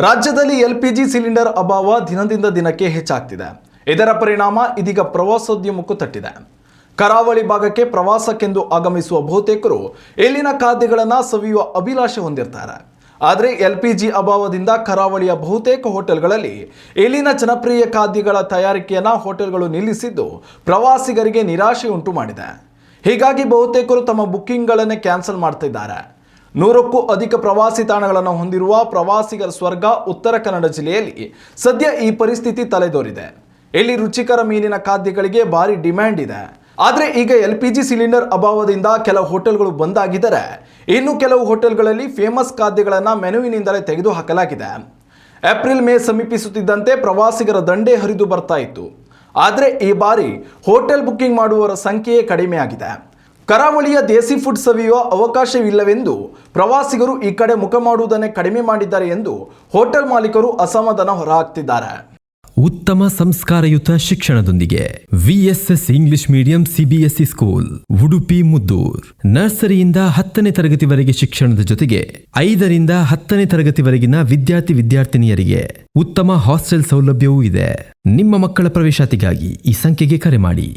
ರಾಜ್ಯದಲ್ಲಿ LPG cylinder ಅಭಾವ ದಿನದಿಂದ ದಿನಕ್ಕೆ ಹೆಚ್ಚಾಗ್ತಿದೆ. ಇದರ ಪರಿಣಾಮ ಇದೀಗ ಪ್ರವಾಸೋದ್ಯಮಕ್ಕೂ ತಟ್ಟಿದೆ. ಕರಾವಳಿ ಭಾಗಕ್ಕೆ ಪ್ರವಾಸಕ್ಕೆಂದು ಆಗಮಿಸುವ ಬಹುತೇಕರು ಇಲ್ಲಿನ ಖಾದ್ಯಗಳನ್ನು ಸವಿಯುವ ಅಭಿಲಾಷೆ ಹೊಂದಿರ್ತಾರೆ. ಆದರೆ ಎಲ್ಪಿಜಿ ಅಭಾವದಿಂದ ಕರಾವಳಿಯ ಬಹುತೇಕ ಹೋಟೆಲ್ಗಳಲ್ಲಿ ಇಲ್ಲಿನ ಜನಪ್ರಿಯ ಖಾದ್ಯಗಳ ತಯಾರಿಕೆಯನ್ನು ಹೋಟೆಲ್ಗಳು ನಿಲ್ಲಿಸಿದ್ದು ಪ್ರವಾಸಿಗರಿಗೆ ನಿರಾಶೆ ಉಂಟು ಮಾಡಿದೆ. ಹೀಗಾಗಿ ಬಹುತೇಕರು ತಮ್ಮ ಬುಕ್ಕಿಂಗ್ಗಳನ್ನೇ ಕ್ಯಾನ್ಸಲ್ ಮಾಡ್ತಿದ್ದಾರೆ. 100ಕ್ಕೂ ಅಧಿಕ ಪ್ರವಾಸಿ ತಾಣಗಳನ್ನು ಹೊಂದಿರುವ ಪ್ರವಾಸಿಗರ ಸ್ವರ್ಗ ಉತ್ತರ ಕನ್ನಡ ಜಿಲ್ಲೆಯಲ್ಲಿ ಸದ್ಯ ಈ ಪರಿಸ್ಥಿತಿ ತಲೆದೋರಿದೆ. ಇಲ್ಲಿ ರುಚಿಕರ ಮೀನಿನ ಖಾದ್ಯಗಳಿಗೆ ಭಾರಿ ಡಿಮ್ಯಾಂಡ್ ಇದೆ. ಆದರೆ ಈಗ ಎಲ್ಪಿಜಿ ಸಿಲಿಂಡರ್ ಅಭಾವದಿಂದ ಕೆಲವು ಹೋಟೆಲ್ಗಳು ಬಂದ್ ಆಗಿದ್ದರೆ, ಇನ್ನು ಕೆಲವು ಹೋಟೆಲ್ಗಳಲ್ಲಿ ಫೇಮಸ್ ಖಾದ್ಯಗಳನ್ನು ಮೆನುವಿನಿಂದಲೇ ತೆಗೆದುಹಾಕಲಾಗಿದೆ. ಏಪ್ರಿಲ್ ಮೇ ಸಮೀಪಿಸುತ್ತಿದ್ದಂತೆ ಪ್ರವಾಸಿಗರ ದಂಡೇ ಹರಿದು ಬರ್ತಾ ಇತ್ತು. ಆದರೆ ಈ ಬಾರಿ ಹೋಟೆಲ್ ಬುಕ್ಕಿಂಗ್ ಮಾಡುವವರ ಸಂಖ್ಯೆಯೇ ಕಡಿಮೆಯಾಗಿದೆ. ಕರಾವಳಿಯ ದೇಸಿ ಫುಡ್ ಸವಿಯುವ ಅವಕಾಶವಿಲ್ಲವೆಂದು ಪ್ರವಾಸಿಗರು ಈ ಕಡೆ ಮುಖ ಮಾಡುವುದನ್ನೇ ಕಡಿಮೆ ಮಾಡಿದ್ದಾರೆ ಎಂದು ಹೋಟೆಲ್ ಮಾಲೀಕರು ಅಸಮಾಧಾನ ಹೊರಹಾಕ್ತಿದ್ದಾರೆ. ಉತ್ತಮ ಸಂಸ್ಕಾರಯುತ ಶಿಕ್ಷಣದೊಂದಿಗೆ VSS English medium CBSE school Udupi Muddur. ನರ್ಸರಿಯಿಂದ 10ನೇ ತರಗತಿವರೆಗೆ ಶಿಕ್ಷಣದ ಜೊತೆಗೆ 5ರಿಂದ 10ನೇ ತರಗತಿವರೆಗಿನ ವಿದ್ಯಾರ್ಥಿನಿಯರಿಗೆ ಉತ್ತಮ ಹಾಸ್ಟೆಲ್ ಸೌಲಭ್ಯವೂ ಇದೆ. ನಿಮ್ಮ ಮಕ್ಕಳ ಪ್ರವೇಶಾತಿಗಾಗಿ ಈ ಸಂಖ್ಯೆಗೆ ಕರೆ ಮಾಡಿ.